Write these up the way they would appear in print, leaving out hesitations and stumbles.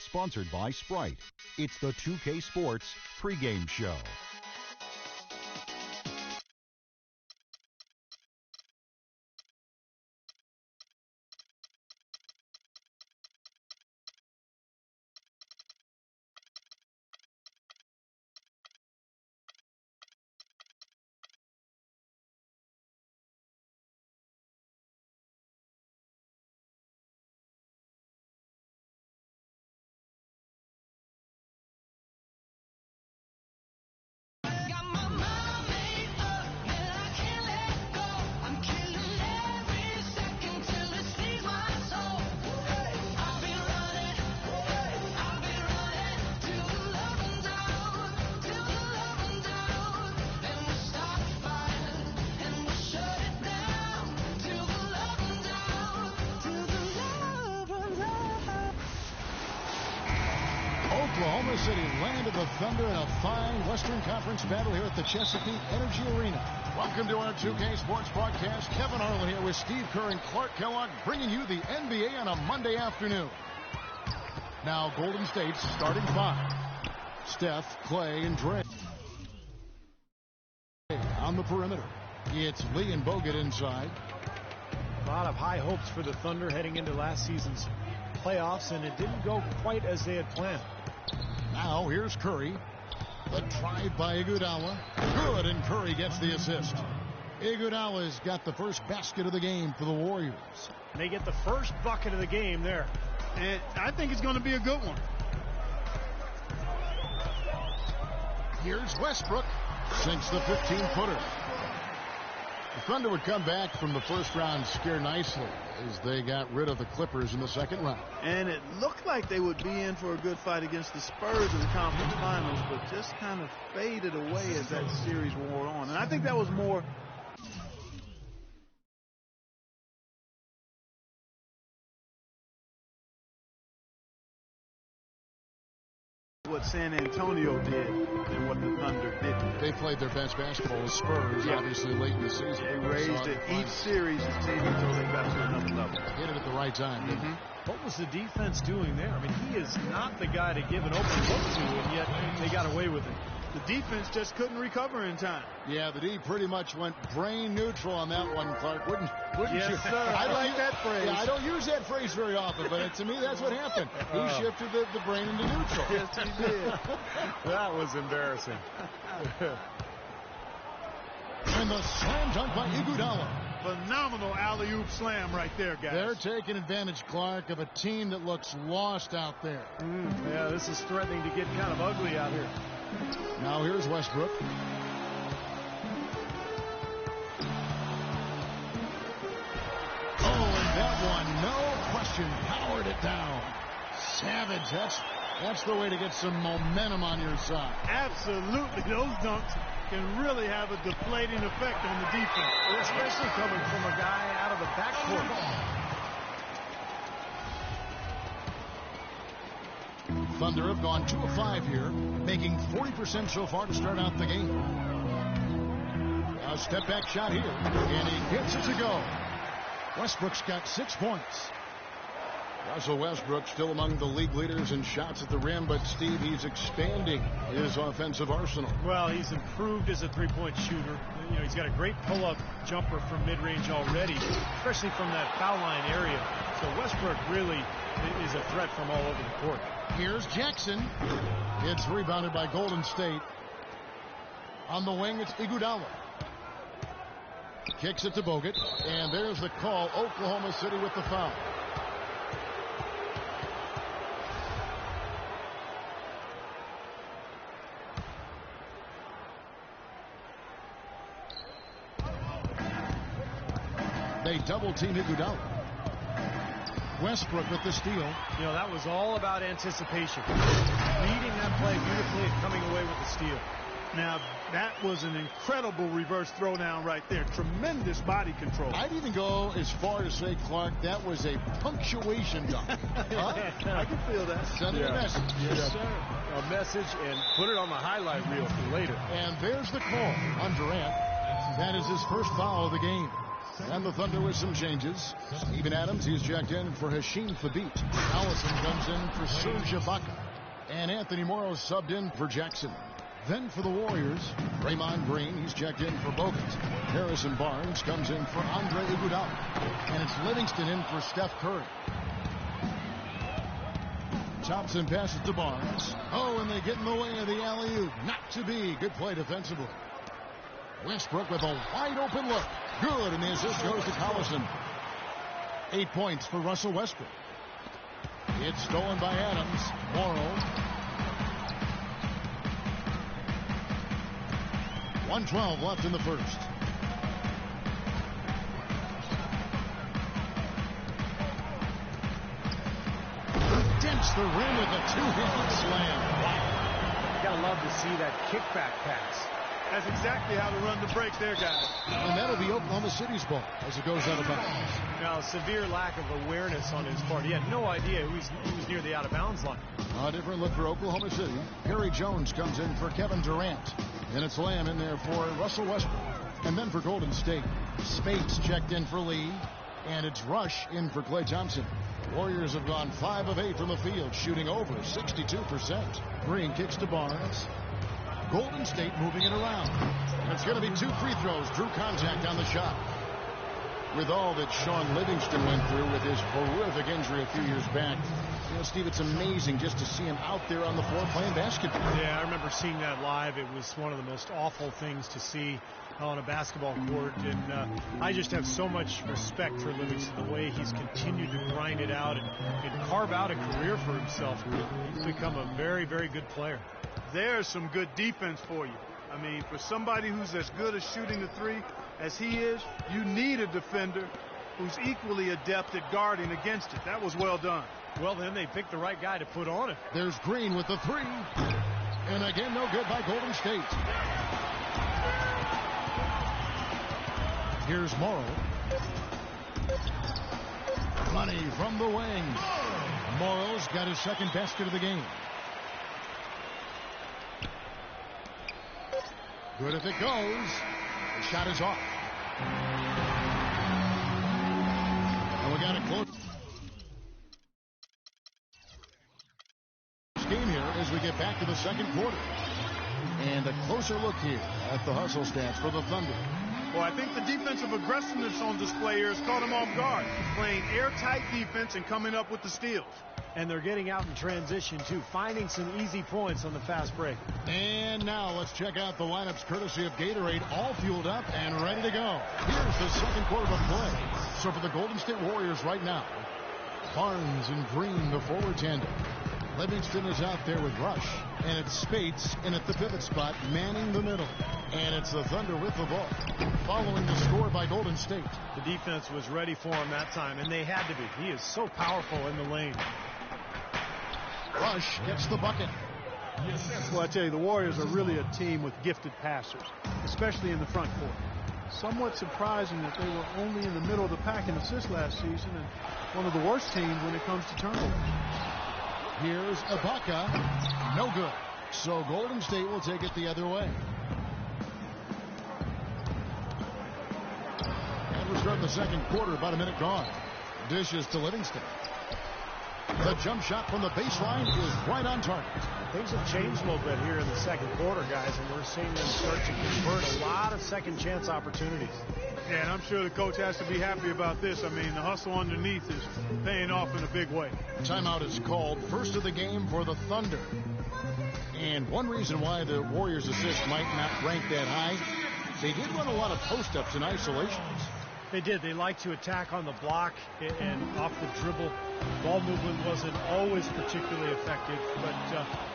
Sponsored by Sprite. It's the 2K Sports pregame show. Oklahoma City landed the Thunder in a fine Western Conference battle here at the Chesapeake Energy Arena. Welcome to our 2K Sports broadcast. Kevin Harlan here with Steve Kerr and Clark Kellogg, bringing you the NBA on a Monday afternoon. Now Golden State's starting five. Steph, Clay, and Dre on the perimeter. It's Lee and Bogut inside. A lot of high hopes for the Thunder heading into last season's playoffs, and it didn't go quite as they had planned. Now here's Curry. The drive by Iguodala. Good, and Curry gets the assist. Iguodala's got the first basket of the game for the Warriors. They get the first bucket of the game there. And I think it's going to be a good one. Here's Westbrook. Sinks the 15-footer. The Thunder would come back from the first round scare nicely as they got rid of the Clippers in the second round. And it looked like they would be in for a good fight against the Spurs in the conference finals, but just kind of faded away as that series wore on. And I think that was more what San Antonio did and what the Thunder didn't. They played their best basketball with Spurs, obviously late in the season. They raised it each series, it seemed, until they got to another level. Hit it at the right time. What was the defense doing there? I mean, he is not the guy to give an open look to, and yet they got away with it. The defense just couldn't recover in time. Yeah, the D pretty much went brain neutral on that one, Clark. Wouldn't yes, you? Sir. I like that phrase. Yeah, I don't use that phrase very often, but to me, that's what happened. He shifted the brain into neutral. Yes, he did. That was embarrassing. And the slam dunk by Iguodala. Phenomenal alley-oop slam right there, guys. They're taking advantage, Clark, of a team that looks lost out there. Yeah, this is threatening to get kind of ugly out here. Now here's Westbrook. Oh, and that one, no question, powered it down. Savage, that's the way to get some momentum on your side. Absolutely, those dunks can really have a deflating effect on the defense. Especially coming from a guy out of the backcourt. Thunder have gone 2 of 5 here, making 40% so far to start out the game. A step back shot here, and he hits it to go. Westbrook's got 6 points. Russell Westbrook still among the league leaders in shots at the rim, but Steve, he's expanding his offensive arsenal. Well, he's improved as a three-point shooter. You know, he's got a great pull-up jumper from mid-range already, especially from that foul line area. So Westbrook really is a threat from all over the court. Here's Jackson. It's rebounded by Golden State. On the wing, it's Iguodala. Kicks it to Bogut, and there's the call. Oklahoma City with the foul. They double-team Iguodala. Westbrook with the steal. You know, that was all about anticipation. Reading that play beautifully and coming away with the steal. Now, that was an incredible reverse throwdown right there. Tremendous body control. I'd even go as far as say, Clark, that was a punctuation dunk. I can feel that. Send a message. Yes, sir. A message, and put it on the highlight reel for later. And there's the call on Durant. That is his first foul of the game. And the Thunder with some changes. Steven Adams, he's checked in for Hashim Thabit. Allison comes in for Serge Ibaka. And Anthony Morrow subbed in for Jackson. Then for the Warriors, Draymond Green, he's checked in for Bogut. Harrison Barnes comes in for Andre Iguodala. And it's Livingston in for Steph Curry. Thompson passes to Barnes. Oh, and they get in the way of the alley-oop. Not to be. Good play defensively. Westbrook with a wide open look. Good, and the assist goes to Collison. 8 points for Russell Westbrook. It's stolen by Adams. Morrow. 1:12 left in the first. Dents the rim with a two-handed slam. Wow. You gotta love to see that kickback pass. That's exactly how to run the break there, guys. And that'll be Oklahoma City's ball as it goes out of bounds. Now, severe lack of awareness on his part. He had no idea he was near the out-of-bounds line. A different look for Oklahoma City. Perry Jones comes in for Kevin Durant. And it's Lamb in there for Russell Westbrook. And then for Golden State, Spates checked in for Lee. And it's Rush in for Klay Thompson. Warriors have gone 5 of 8 from the field, shooting over 62%. Green kicks to Barnes. Golden State moving it around. And it's going to be 2 free throws. Drew contact on the shot. With all that Sean Livingston went through with his horrific injury a few years back, you know, Steve, it's amazing just to see him out there on the floor playing basketball. Yeah, I remember seeing that live. It was one of the most awful things to see on a basketball court, and I just have so much respect for Livingston, the way he's continued to grind it out and carve out a career for himself. He's become a very, very good player. There's some good defense for you. I mean, for somebody who's as good at shooting the three as he is, you need a defender who's equally adept at guarding against it. That was well done. Well, then they picked the right guy to put on it. There's Green with the three. And again, no good by Golden State. Here's Morrow. Money from the wing. Morrow's got his second basket of the game. Good if it goes. The shot is off. And we got a close game here as we get back to the second quarter. And a closer look here at the hustle stats for the Thunder. Well, I think the defensive aggressiveness on display here has caught them off guard. Playing airtight defense and coming up with the steals. And they're getting out in transition, too, finding some easy points on the fast break. And now let's check out the lineups courtesy of Gatorade, all fueled up and ready to go. Here's the second quarter of play. So for the Golden State Warriors right now, Barnes and Green, the forward tandem. Livingston is out there with Rush. And it's Spates in at the pivot spot, manning the middle. And it's the Thunder with the ball, following the score by Golden State. The defense was ready for him that time, and they had to be. He is so powerful in the lane. Rush gets the bucket. Well, I tell you, the Warriors are really a team with gifted passers, especially in the front court. Somewhat surprising that they were only in the middle of the pack in assists last season and one of the worst teams when it comes to turnovers. Here's Ibaka. No good. So Golden State will take it the other way. And we're starting the second quarter, about a minute gone. Dishes to Livingston. The jump shot from the baseline is right on target. Things have changed a little bit here in the second quarter, guys, and we're seeing them start to convert a lot of second chance opportunities. Yeah, and I'm sure the coach has to be happy about this. I mean, the hustle underneath is paying off in a big way. Timeout is called, first of the game for the Thunder. And one reason why the Warriors' assist might not rank that high, they did run a lot of post-ups and isolations. They did. They like to attack on the block and off the dribble. Ball movement wasn't always particularly effective, but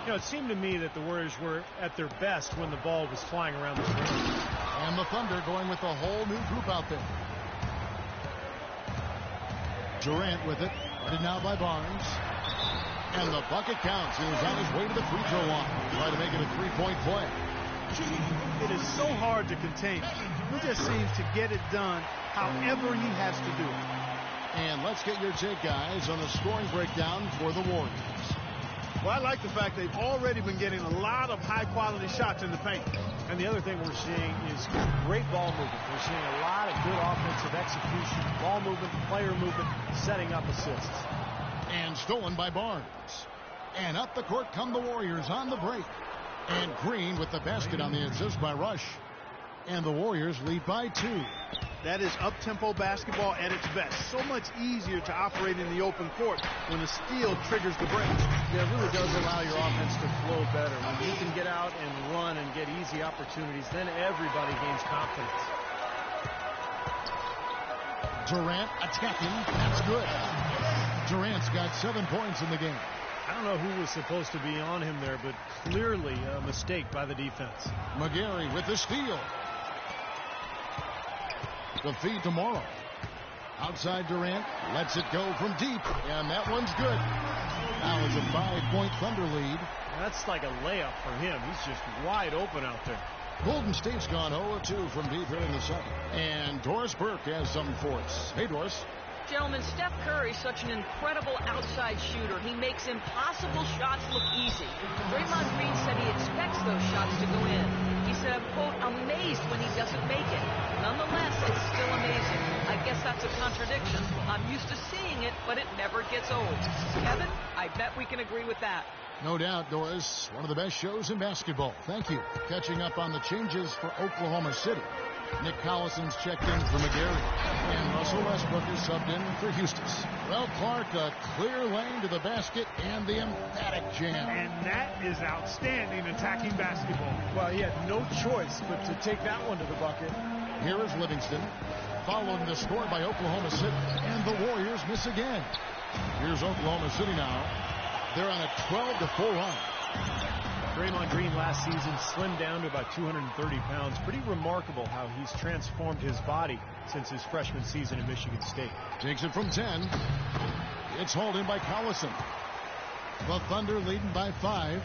you know, it seemed to me that the Warriors were at their best when the ball was flying around the rim. And the Thunder going with a whole new group out there. Durant with it, headed now by Barnes. And the bucket counts. He was on his way to the free throw line, trying to make it a three-point play. It is so hard to contain. He just seems to get it done however he has to do it. And let's get your take, guys, on the scoring breakdown for the Warriors. Well, I like the fact they've already been getting a lot of high-quality shots in the paint. And the other thing we're seeing is great ball movement. We're seeing a lot of good offensive execution, ball movement, player movement, setting up assists. And stolen by Barnes. And up the court come the Warriors on the break. And Green with the basket on the assist by Rush. And the Warriors lead by 2. That is up-tempo basketball at its best. So much easier to operate in the open court when the steal triggers the break. Yeah, it really does allow your offense to flow better. When you can get out and run and get easy opportunities, then everybody gains confidence. Durant attacking. That's good. Durant's got 7 points in the game. I don't know who was supposed to be on him there, but clearly a mistake by the defense. McGarry with the steal. The feed to Morrow. Outside Durant. Lets it go from deep. And that one's good. Now it's a 5-point Thunder lead. That's like a layup for him. He's just wide open out there. Golden State's gone 0-2 from deep here in the second. And Doris Burke has some force. Hey, Doris. Gentlemen, Steph Curry's such an incredible outside shooter. He makes impossible shots look easy. Draymond Green said he expects those shots to go in. He said, I'm, quote, amazed when he doesn't make it. Nonetheless, it's still amazing. I guess that's a contradiction. I'm used to seeing it, but it never gets old. Kevin, I bet we can agree with that. No doubt, Doris. One of the best shows in basketball. Thank you. Catching up on the changes for Oklahoma City. Nick Collison's checked in for McGarry. And Russell Westbrook is subbed in for Houston. Well, Clark, a clear lane to the basket and the emphatic jam. And that is outstanding attacking basketball. Well, he had no choice but to take that one to the bucket. Here is Livingston, following the score by Oklahoma City. And the Warriors miss again. Here's Oklahoma City now. They're on a 12-4 run. Draymond Green last season slimmed down to about 230 pounds. Pretty remarkable how he's transformed his body since his freshman season at Michigan State. Takes it from 10. It's hauled in by Collison. The Thunder leading by 5.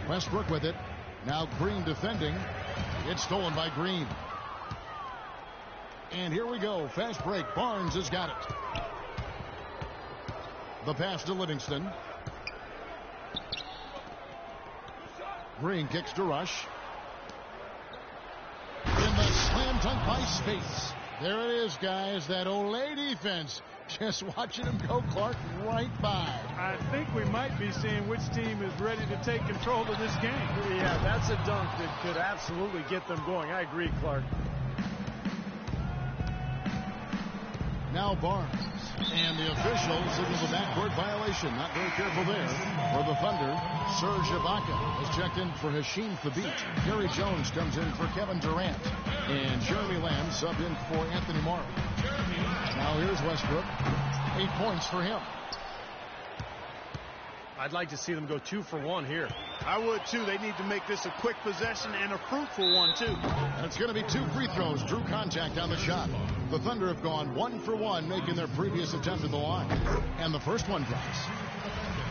Westbrook with it. Now Green defending. It's stolen by Green. And here we go. Fast break. Barnes has got it. The pass to Livingston. Green kicks to Rush. In the slam dunk by Space. There it is, guys. That Olay defense. Just watching him go, Clark, right by. I think we might be seeing which team is ready to take control of this game. Yeah, that's a dunk that could absolutely get them going. I agree, Clark. Now Barnes. And the official signals a backcourt violation. Not very careful there. For the Thunder, Serge Ibaka has checked in for Hashim Thabit. Gary Jones comes in for Kevin Durant. And Jeremy Lamb subbed in for Anthony Morrow. Now here's Westbrook. 8 points for him. I'd like to see them go 2 for 1 here. I would, too. They need to make this a quick possession and a fruitful one, too. And it's going to be 2 free throws. Drew contact on the shot. The Thunder have gone 1 for 1, making their previous attempt at the line. And the first one drops.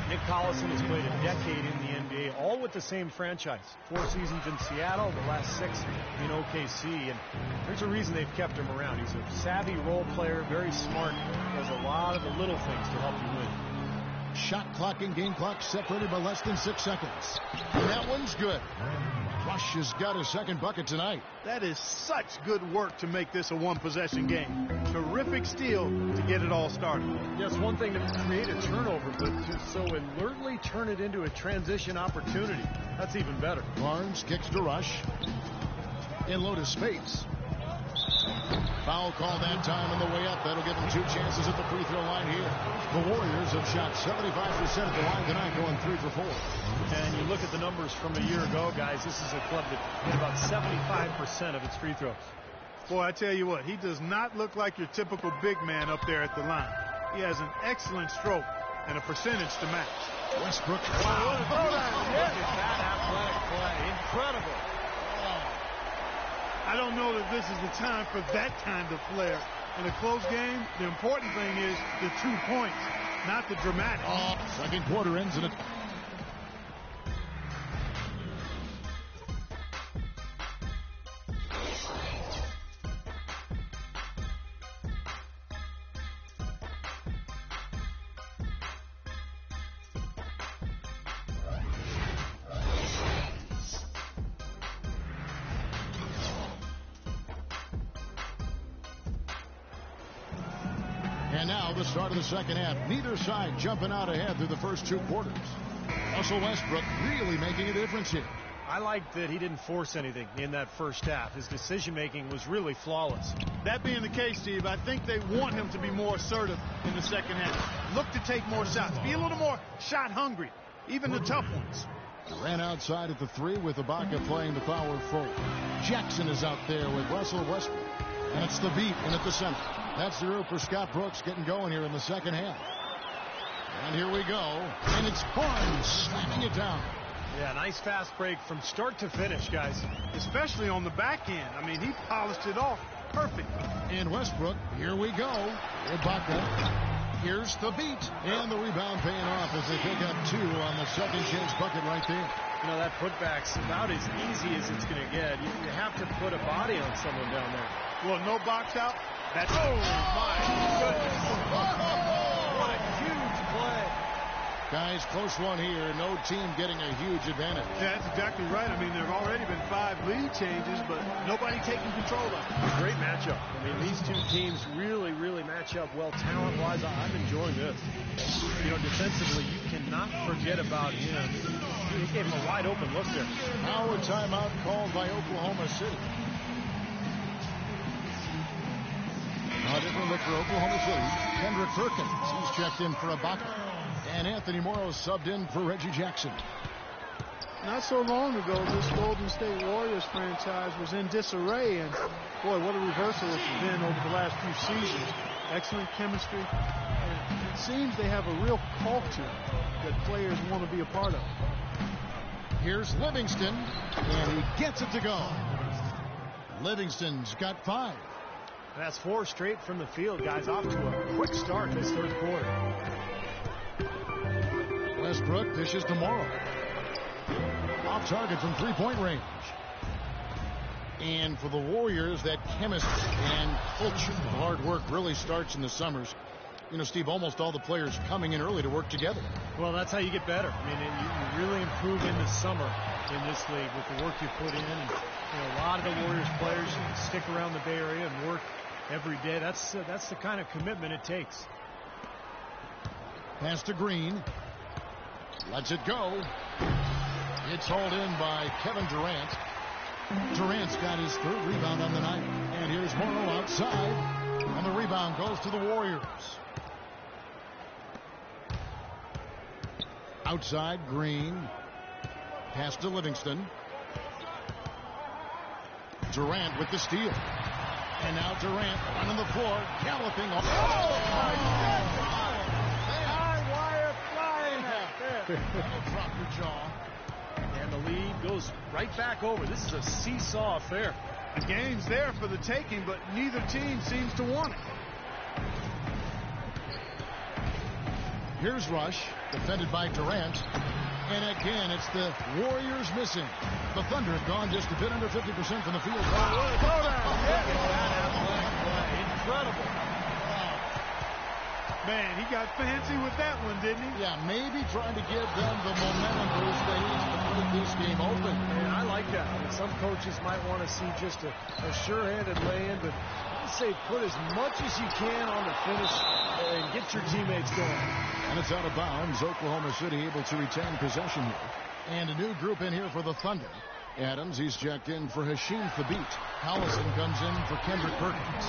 Nick Collison has played a decade in the NBA, all with the same franchise. 4 seasons in Seattle, the last 6 in OKC. And there's a reason they've kept him around. He's a savvy role player, very smart, does a lot of the little things to help you win. Shot clock and game clock separated by less than 6 seconds. And that one's good. Rush has got his second bucket tonight. That is such good work to make this a one-possession game. Terrific steal to get it all started. Yes, one thing to create a turnover, but to so alertly turn it into a transition opportunity. That's even better. Barnes kicks to Rush. In low to Space. Foul call that time on the way up. That'll give them 2 chances at the free throw line here. The Warriors have shot 75% at the line tonight, going 3 for 4. And you look at the numbers from a year ago, guys, this is a club that hit about 75% of its free throws. Boy, I tell you what, he does not look like your typical big man up there at the line. He has an excellent stroke and a percentage to match. Westbrook. Wow. Look at that athletic play. Incredible. I don't know that this is the time for that kind of flair. In a close game, the important thing is the 2 points, not the dramatic. Second quarter ends in a... And now the start of the second half. Neither side jumping out ahead through the first 2 quarters. Russell Westbrook really making a difference here. I like that he didn't force anything in that first half. His decision-making was really flawless. That being the case, Steve, I think they want him to be more assertive in the second half. Look to take more shots. Be a little more shot hungry, even the tough ones. Ran outside at the 3 with Ibaka playing the power forward. Jackson is out there with Russell Westbrook. And it's the beat in at the center. That's the route for Scott Brooks getting going here in the second half. And here we go. And it's Barnes slamming it down. Yeah, nice fast break from start to finish, guys. Especially on the back end. I mean, he polished it off perfect. And Westbrook, here we go. Ibaka, here's the beat. And the rebound paying off as they pick up 2 on the second chance bucket right there. You know, that putback's about as easy as it's going to get. You have to put a body on someone down there. Well, no box out. That's, oh, my goodness. What a huge play. Guys, close one here. No team getting a huge advantage. Yeah, that's exactly right. I mean, there have already been 5 lead changes, but nobody taking control of it. Great matchup. I mean, these 2 teams really, really match up well talent-wise. I'm enjoying this. You know, defensively, you cannot forget about him. He gave him a wide-open look there. Now a timeout called by Oklahoma City. A different look for Oklahoma City. Kendrick Perkins, he's checked in for Ibaka. And Anthony Morrow subbed in for Reggie Jackson. Not so long ago, this Golden State Warriors franchise was in disarray, and boy, what a reversal it's been over the last few seasons. Excellent chemistry, and it seems they have a real culture that players want to be a part of. Here's Livingston, and he gets it to go. Livingston's got 5. That's 4 straight from the field, guys. Off to a quick start this third quarter. Westbrook dishes to Morrow. Off target from 3-point range. And for the Warriors, that chemistry and culture of hard work really starts in the summers. You know, Steve, almost all the players coming in early to work together. Well, that's how you get better. I mean, you really improve in the summer in this league with the work you put in. And, you know, a lot of the Warriors players stick around the Bay Area and work every day. That's the kind of commitment it takes. Pass to Green. Lets it go. It's hauled in by Kevin Durant. Durant's got his 3rd rebound on the night. And here's Morrow outside. And the rebound goes to the Warriors. Outside, Green. Pass to Livingston. Durant with the steal. And now Durant on the floor, galloping. Oh, my God! High wire flying out there. That'll drop your jaw. And the lead goes right back over. This is a seesaw affair. The game's there for the taking, but neither team seems to want it. Here's Rush, defended by Durant. And again, it's the Warriors missing. The Thunder have gone just a bit under 50% from the field. Incredible. Man, he got fancy with that one, didn't he? Yeah, maybe trying to give them the momentum boost they need to put this game open. And I like that. I mean, some coaches might want to see just a sure-handed lay-in, but I say put as much as you can on the finish and get your teammates going. And it's out of bounds. Oklahoma City able to retain possession here. And a new group in here for the Thunder. Adams, he's checked in for Hashim Thabit. Hallison comes in for Kendrick Perkins.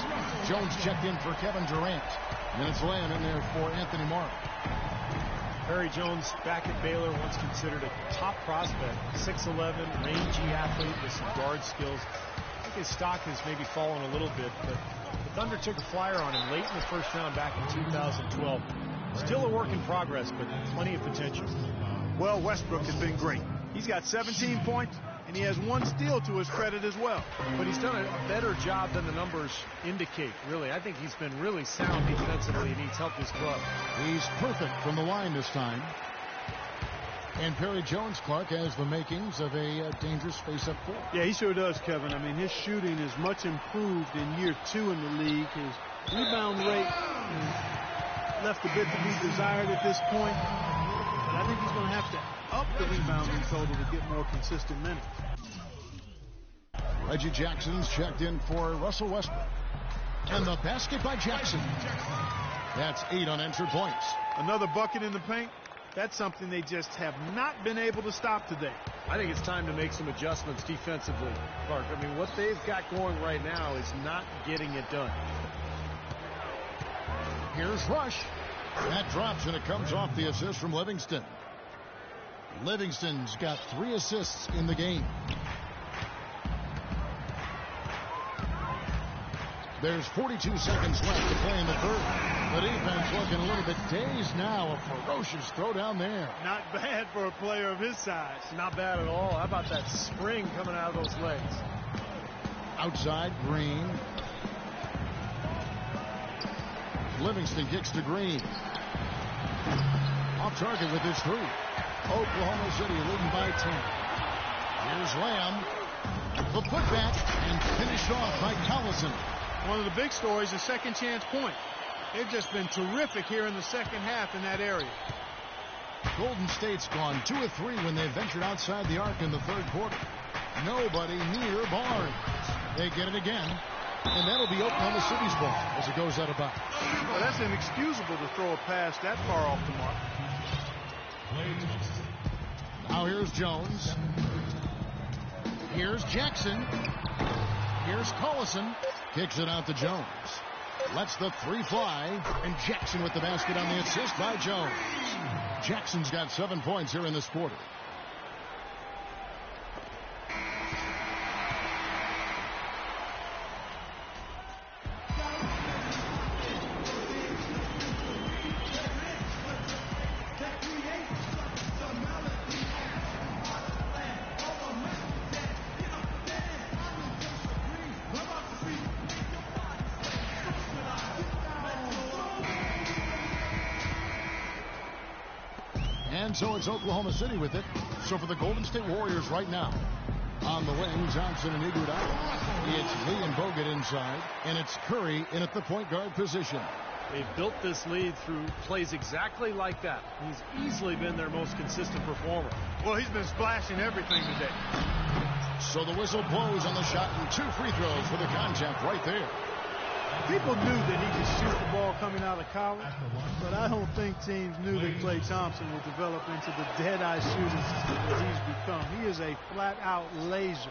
Jones checked in for Kevin Durant. And it's laying in there for Anthony Morrow. Perry Jones, back at Baylor, once considered a top prospect. 6'11", rangy athlete with some guard skills. I think his stock has maybe fallen a little bit, but the Thunder took a flyer on him late in the first round back in 2012. Still a work in progress, but plenty of potential. Well, Westbrook has been great. He's got 17 points, and he has 1 steal to his credit as well. But he's done a better job than the numbers indicate, really. I think he's been really sound defensively, and he's helped his club. He's perfect from the line this time. And Perry Jones, Clark, has the makings of a dangerous face-up court. Yeah, he sure does, Kevin. I mean, his shooting is much improved in year 2 in the league. His rebound rate left a bit to be desired at this point. But I think he's going to have to up the rebounding total to get more consistent minutes. Reggie Jackson's checked in for Russell Westbrook. And the basket by Jackson. That's 8 unanswered points. Another bucket in the paint. That's something they just have not been able to stop today. I think it's time to make some adjustments defensively, Clark. I mean, what they've got going right now is not getting it done. Here's Rush. That drops, and it comes off the assist from Livingston. Livingston's got 3 assists in the game. There's 42 seconds left to play in the third. The defense looking a little bit dazed now. A ferocious throw down there. Not bad for a player of his size. Not bad at all. How about that spring coming out of those legs? Outside, Green. Livingston kicks to Green. Off target with his 3. Oklahoma City leading by 10. Here's Lamb. The putback and finished off by Collison. One of the big stories is second chance point. They've just been terrific here in the second half in that area. Golden State's gone 2 of 3 when they ventured outside the arc in the third quarter. Nobody near Barnes. They get it again, and that'll be Oklahoma City's ball as it goes out of bounds. Well, that's inexcusable to throw a pass that far off the mark. Now here's Jones. Here's Jackson. Here's Collison. Kicks it out to Jones. Lets the 3 fly. And Jackson with the basket on the assist by Jones. Jackson's got 7 points here in this quarter. And so it's Oklahoma City with it. So for the Golden State Warriors right now, on the wing, Johnson and Iguodala. It's Lee and Bogut inside, and it's Curry in at the point guard position. They've built this lead through plays exactly like that. He's easily been their most consistent performer. Well, he's been splashing everything today. So the whistle blows on the shot, and 2 free throws for the contact right there. People knew that he could shoot the ball coming out of college, but I don't think teams knew that Klay Thompson would develop into the dead-eye shooter that he's become. He is a flat-out laser,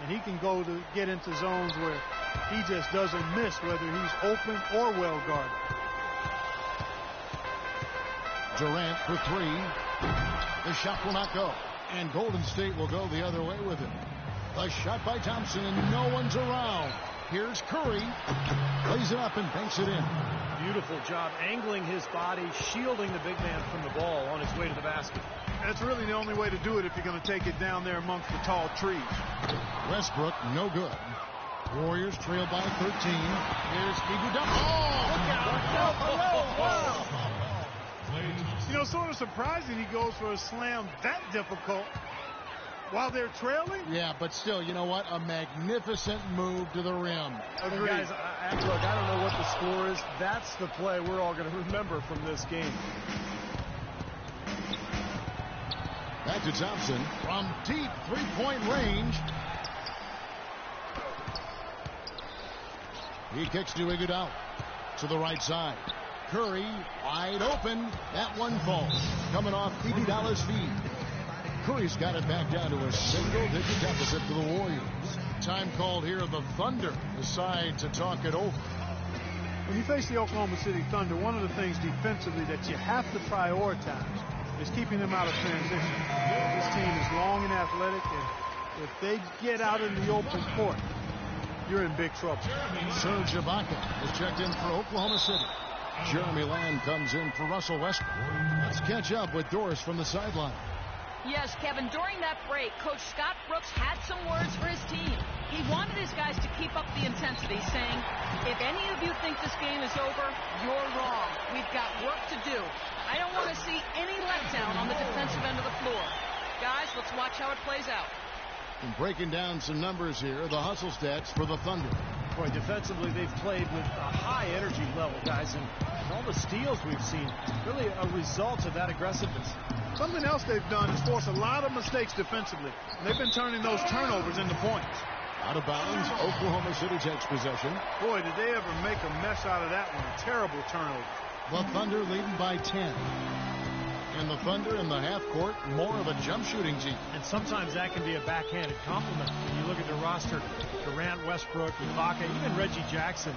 and he can go to get into zones where he just doesn't miss, whether he's open or well guarded. Durant for 3. The shot will not go, and Golden State will go the other way with it. A shot by Thompson, and no one's around. Here's Curry. Plays it up and banks it in. Beautiful job angling his body, shielding the big man from the ball on his way to the basket. That's really the only way to do it if you're going to take it down there amongst the tall trees. Westbrook, no good. Warriors trail by 13. Here's Iguodala. Oh, look out. Wow. You know, sort of surprising he goes for a slam that difficult while they're trailing. Yeah, but still, you know what? A magnificent move to the rim. Agreed. Guys, look, I don't know what the score is. That's the play we're all going to remember from this game. Back to Thompson from deep three-point range. He kicks to Iguodala to the right side. Curry wide open. That one falls. Coming off Iguodala's feet. Curry's got it back down to a single-digit deficit for the Warriors. Time called here. The Thunder decide to talk it over. When you face the Oklahoma City Thunder, one of the things defensively that you have to prioritize is keeping them out of transition. This team is long and athletic, and if they get out in the open court, you're in big trouble. Serge Ibaka is checked in for Oklahoma City. Jeremy Lamb comes in for Russell Westbrook. Let's catch up with Doris from the sideline. Yes, Kevin, during that break, Coach Scott Brooks had some words for his team. He wanted his guys to keep up the intensity, saying, if any of you think this game is over, you're wrong. We've got work to do. I don't want to see any letdown on the defensive end of the floor. Guys, let's watch how it plays out. And breaking down some numbers here, the hustle stats for the Thunder. Boy, defensively, they've played with a high energy level, guys, and all the steals we've seen, really a result of that aggressiveness. Something else they've done is force a lot of mistakes defensively. They've been turning those turnovers into points. Out of bounds, Oklahoma City takes possession. Boy, did they ever make a mess out of that one. A terrible turnover. The Thunder leading by 10. And the Thunder in the half court, more of a jump shooting team. And sometimes that can be a backhanded compliment. When you look at the roster, Durant, Westbrook, Ibaka, even Reggie Jackson,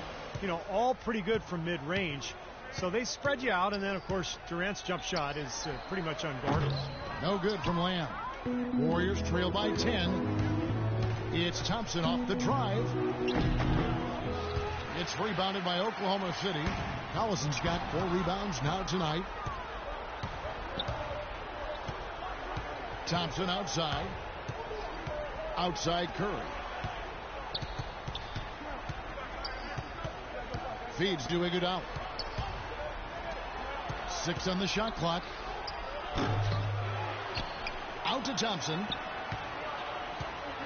all pretty good from mid-range. So they spread you out, and then, of course, Durant's jump shot is pretty much unguarded. No good from Lamb. Warriors trail by 10. It's Thompson off the drive. It's rebounded by Oklahoma City. Collison's got 4 rebounds now tonight. Thompson outside. Outside Curry. Feeds to Iguodala. 6 on the shot clock. Out to Thompson.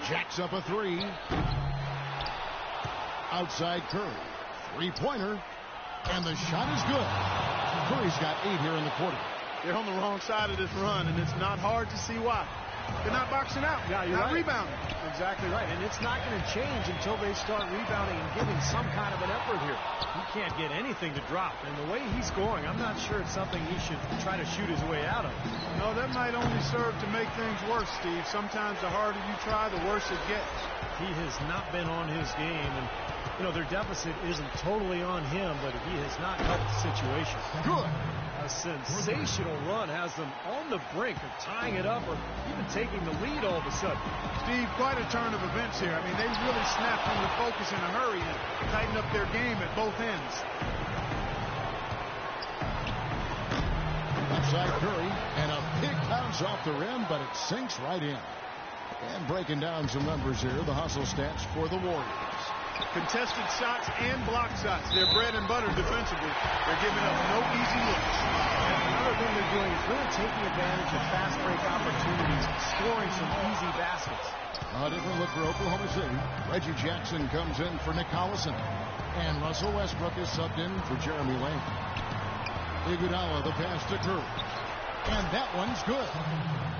Jacks up a 3. Outside Curry. 3-pointer. And the shot is good. Curry's got 8 here in the quarter. They're on the wrong side of this run, and it's not hard to see why. They're not boxing out. Yeah, you're not right. Rebounding. Exactly right. And it's not going to change until they start rebounding and giving some kind of an effort here. He can't get anything to drop. And the way he's scoring, I'm not sure it's something he should try to shoot his way out of. No, that might only serve to make things worse, Steve. Sometimes the harder you try, the worse it gets. He has not been on his game. And, their deficit isn't totally on him, but he has not helped the situation. Good. A sensational run has them on the brink of tying it up or even taking the lead all of a sudden. Steve, quite a turn of events here. I mean, they really snapped into focus in a hurry and tightened up their game at both ends. Outside Curry, and a big bounce off the rim, but it sinks right in. And breaking down some numbers here, the hustle stats for the Warriors. Contested shots and block shots. They're bread and butter defensively. They're giving up no easy looks. And another thing they're doing is really taking advantage of fast break opportunities, scoring some easy baskets. A different look for Oklahoma City. Reggie Jackson comes in for Nick Collison. And Russell Westbrook is subbed in for Jeremy Lamb. Iguodala, the pass to Curry. And that one's good.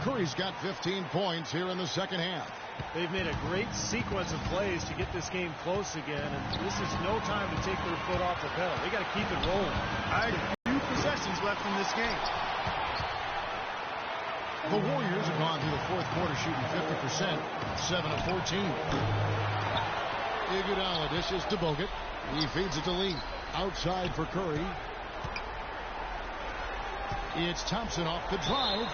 Curry's got 15 points here in the second half. They've made a great sequence of plays to get this game close again, and this is no time to take their foot off the pedal. They got to keep it rolling. Few possessions left in this game. The Warriors have gone through the fourth quarter shooting 50%, 7 of 14. Iguodala dishes to Bogut. He feeds it to Lee. Outside for Curry. It's Thompson off the drive.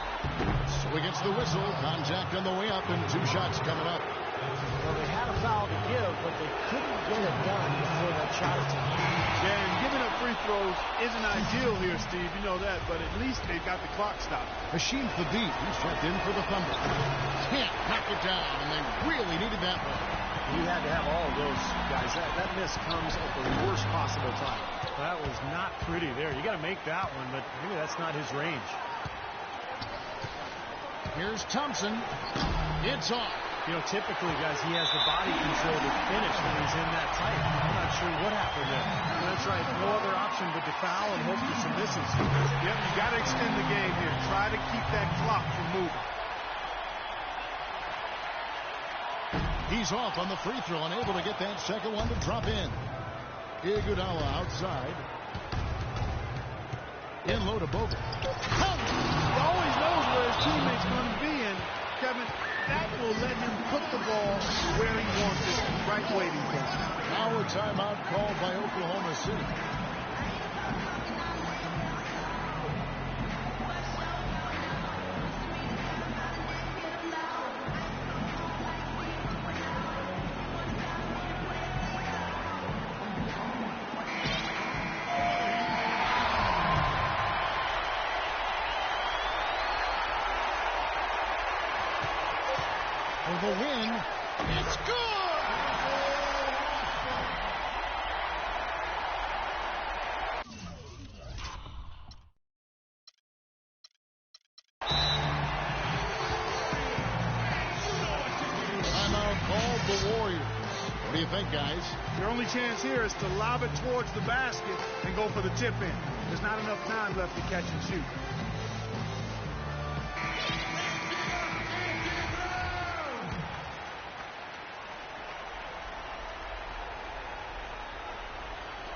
So he gets the whistle. Contact on the way up and 2 shots coming up. Well, they had a foul to give, but they couldn't get it done before that shot attempt. Yeah, and giving up free throws isn't ideal here, Steve. You know that, but at least they've got the clock stopped. Hashim Thabit, he's checked in for the Thunder. Can't knock it down, and they really needed that one. You had to have all of those guys. That miss comes at the worst possible time. That was not pretty there. You got to make that one, but maybe that's not his range. Here's Thompson. It's off. Typically, guys, he has the body control to finish when he's in that tight. I'm not sure what happened there. That's right. No other option but to foul and hope for some misses. Yep, you got to extend the game here. Try to keep that clock from moving. He's off on the free throw, unable to get that second one to drop in. Iguodala outside. In low to Bogut. He always knows where his teammate's going to be, and Kevin, that will let him put the ball where he wants it, right waiting for him. Now a timeout called by Oklahoma City. For the win, it's good! Timeout called the Warriors. What do you think, guys? Your only chance here is to lob it towards the basket and go for the tip in. There's not enough time left to catch and shoot.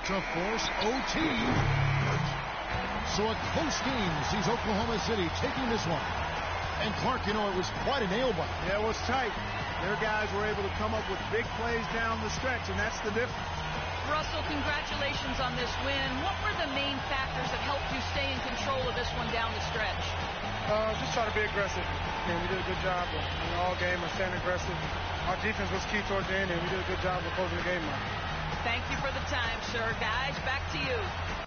To force OT. So a close game sees Oklahoma City taking this one. And Clark, you know, it was quite a nail-biter. Yeah, it was tight. Their guys were able to come up with big plays down the stretch, and that's the difference. Russell, congratulations on this win. What were the main factors that helped you stay in control of this one down the stretch? Just try to be aggressive. And we did a good job all game of staying aggressive. Our defense was key towards the end, and we did a good job of closing the game out. Thank you for the time, sir. Guys, back to you.